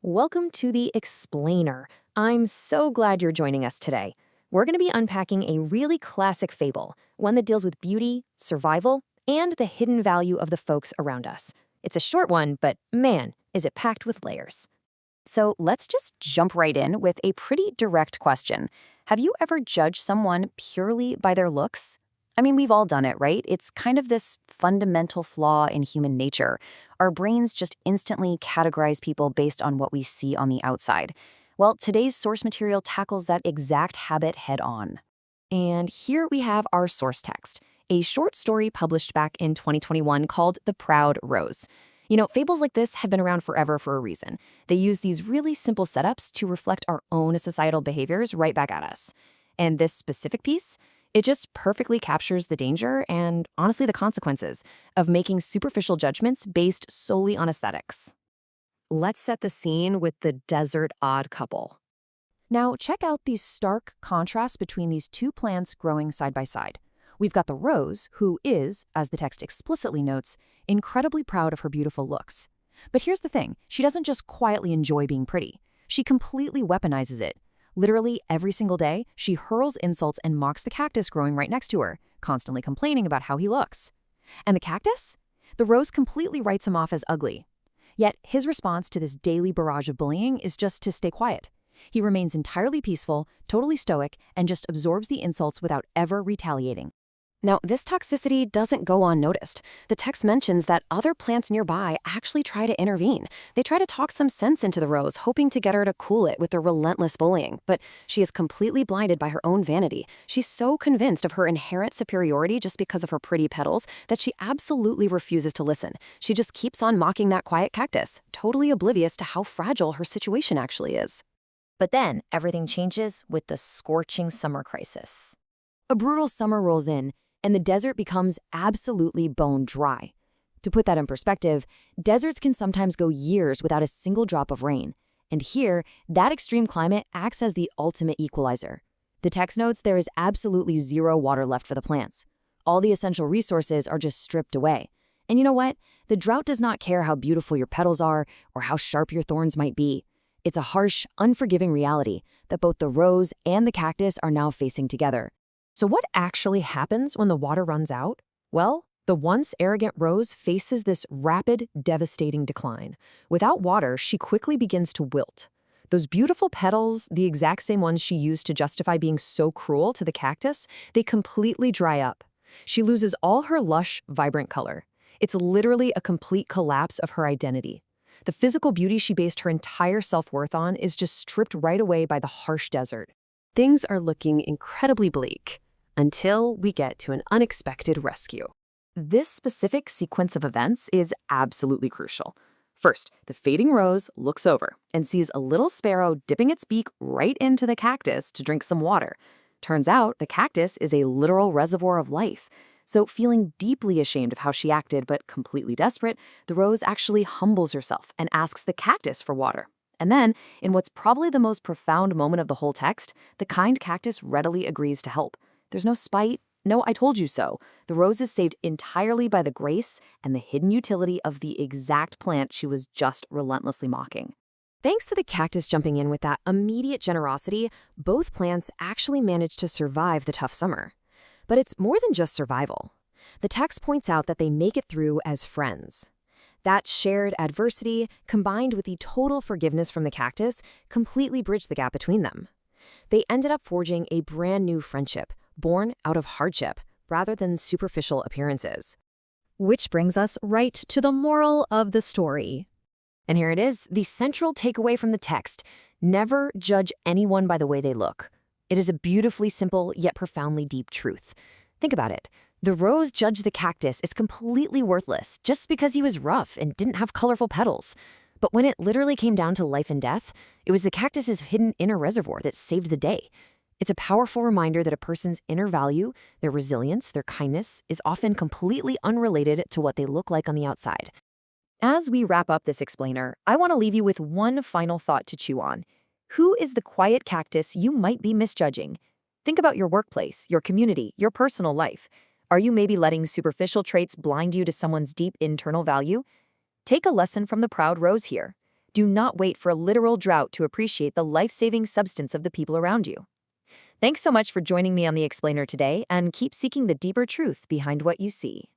Welcome to the Explainer. I'm so glad you're joining us today. We're going to be unpacking a really classic fable, one that deals with beauty, survival, and the hidden value of the folks around us. It's a short one, but man, is it packed with layers. So let's just jump right in with a pretty direct question. Have you ever judged someone purely by their looks? I mean, we've all done it, right? It's kind of this fundamental flaw in human nature. Our brains just instantly categorize people based on what we see on the outside. Well, today's source material tackles that exact habit head on. And here we have our source text, a short story published back in 2021 called The Proud Rose. You know, fables like this have been around forever for a reason. They use these really simple setups to reflect our own societal behaviors right back at us. And this specific piece, it just perfectly captures the danger and, honestly, the consequences of making superficial judgments based solely on aesthetics. Let's set the scene with the desert odd couple. Now, check out these stark contrasts between these two plants growing side by side. We've got the rose, who is, as the text explicitly notes, incredibly proud of her beautiful looks. But here's the thing, she doesn't just quietly enjoy being pretty. She completely weaponizes it. Literally every single day, she hurls insults and mocks the cactus growing right next to her, constantly complaining about how he looks. And the cactus? The rose completely writes him off as ugly. Yet his response to this daily barrage of bullying is just to stay quiet. He remains entirely peaceful, totally stoic, and just absorbs the insults without ever retaliating. Now, this toxicity doesn't go unnoticed. The text mentions that other plants nearby actually try to intervene. They try to talk some sense into the rose, hoping to get her to cool it with their relentless bullying. But she is completely blinded by her own vanity. She's so convinced of her inherent superiority just because of her pretty petals that she absolutely refuses to listen. She just keeps on mocking that quiet cactus, totally oblivious to how fragile her situation actually is. But then, everything changes with the scorching summer crisis. A brutal summer rolls in, and the desert becomes absolutely bone dry. To put that in perspective, deserts can sometimes go years without a single drop of rain. And here, that extreme climate acts as the ultimate equalizer. The text notes there is absolutely zero water left for the plants. All the essential resources are just stripped away. And you know what? The drought does not care how beautiful your petals are or how sharp your thorns might be. It's a harsh, unforgiving reality that both the rose and the cactus are now facing together. So what actually happens when the water runs out? Well, the once arrogant rose faces this rapid, devastating decline. Without water, she quickly begins to wilt. Those beautiful petals, the exact same ones she used to justify being so cruel to the cactus, they completely dry up. She loses all her lush, vibrant color. It's literally a complete collapse of her identity. The physical beauty she based her entire self-worth on is just stripped right away by the harsh desert. Things are looking incredibly bleak until we get to an unexpected rescue. This specific sequence of events is absolutely crucial. First, the fading rose looks over and sees a little sparrow dipping its beak right into the cactus to drink some water. Turns out the cactus is a literal reservoir of life. So feeling deeply ashamed of how she acted but completely desperate, the rose actually humbles herself and asks the cactus for water. And then, in what's probably the most profound moment of the whole text, the kind cactus readily agrees to help. There's no spite, no I told you so. The rose is saved entirely by the grace and the hidden utility of the exact plant she was just relentlessly mocking. Thanks to the cactus jumping in with that immediate generosity, both plants actually managed to survive the tough summer. But it's more than just survival. The text points out that they make it through as friends. That shared adversity, combined with the total forgiveness from the cactus, completely bridged the gap between them. They ended up forging a brand new friendship, born out of hardship, rather than superficial appearances. Which brings us right to the moral of the story. And here it is, the central takeaway from the text. Never judge anyone by the way they look. It is a beautifully simple yet profoundly deep truth. Think about it. The rose judged the cactus as completely worthless just because he was rough and didn't have colorful petals. But when it literally came down to life and death, it was the cactus's hidden inner reservoir that saved the day. It's a powerful reminder that a person's inner value, their resilience, their kindness, is often completely unrelated to what they look like on the outside. As we wrap up this explainer, I want to leave you with one final thought to chew on. Who is the quiet cactus you might be misjudging? Think about your workplace, your community, your personal life. Are you maybe letting superficial traits blind you to someone's deep internal value? Take a lesson from the proud rose here. Do not wait for a literal drought to appreciate the life-saving substance of the people around you. Thanks so much for joining me on The Explainer today, and keep seeking the deeper truth behind what you see.